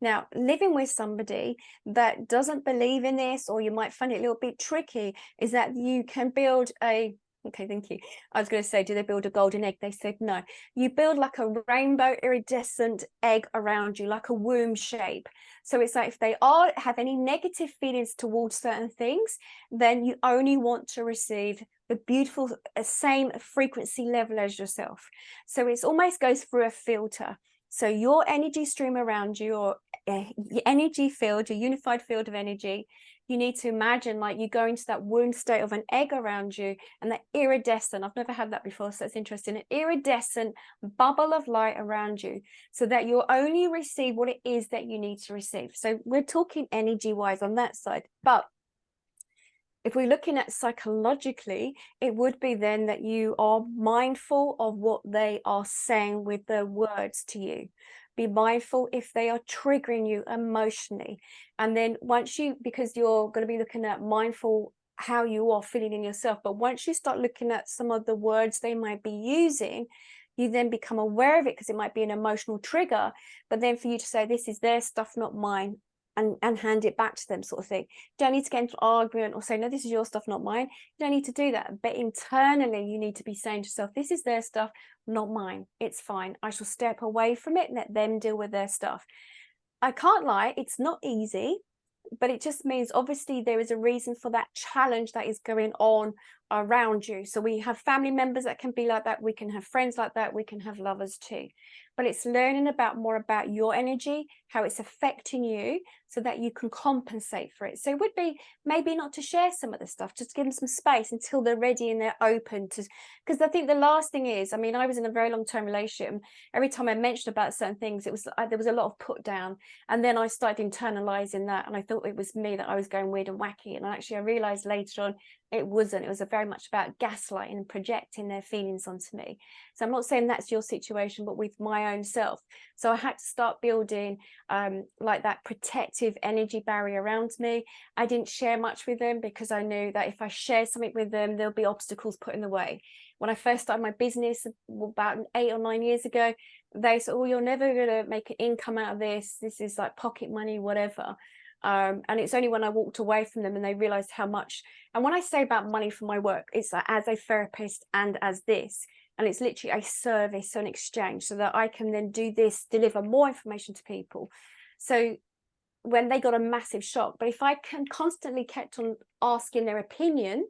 Now, living with somebody that doesn't believe in this, or you might find it a little bit tricky, is that you can build a, okay, thank you. I was going to say, do they build a golden egg? They said no. You build like a rainbow iridescent egg around you, like a womb shape. So it's like if they have any negative feelings towards certain things, then you only want to receive the beautiful same frequency level as yourself. So it almost goes through a filter. So your energy stream around you, or your energy field, your unified field of energy, you need to imagine like you go into that womb state of an egg around you, and that iridescent, I've never had that before, so it's interesting, an iridescent bubble of light around you, so that you'll only receive what it is that you need to receive. So we're talking energy wise on that side. But if we're looking at psychologically, it would be then that you are mindful of what they are saying with their words to you. Be mindful if they are triggering you emotionally. And then once you, because you're going to be looking at mindful how you are feeling in yourself, but once you start looking at some of the words they might be using, you then become aware of it, because it might be an emotional trigger. But then for you to say, this is their stuff, not mine, and hand it back to them, sort of thing. You don't need to get into an argument or say, no, this is your stuff, not mine. You don't need to do that. But internally, you need to be saying to yourself, this is their stuff, not mine. It's fine. I shall step away from it and let them deal with their stuff. I can't lie, it's not easy, but it just means obviously there is a reason for that challenge that is going on around you. So we have family members that can be like that, we can have friends like that, we can have lovers too. But it's learning more about your energy, how it's affecting you, so that you can compensate for it. So it would be maybe not to share some of the stuff, just give them some space until they're ready and they're open to, because I think the last thing is, I mean, I was in a very long-term relationship, and every time I mentioned about certain things, it was there was a lot of put down, and then I started internalizing that, and I thought it was me, that I was going weird and wacky. And actually I realized later on it wasn't. It was very much about gaslighting and projecting their feelings onto me. So I'm not saying that's your situation, but with my own self. So I had to start building like that protective energy barrier around me. I didn't share much with them, because I knew that if I shared something with them, there'll be obstacles put in the way. When I first started my business about 8 or 9 years ago, they said, oh, you're never going to make an income out of this. This is like pocket money, whatever. And it's only when I walked away from them and they realized how much. And when I say about money for my work, it's like as a therapist and as this, and it's literally a service, an exchange, so that I can then do this, deliver more information to people. So when they got a massive shock, but if I can constantly kept on asking their opinion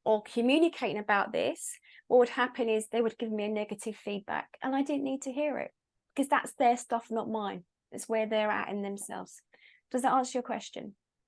or communicating about this, what would happen is they would give me a negative feedback, and I didn't need to hear it, because that's their stuff, not mine. It's where they're at in themselves. Does that answer your question?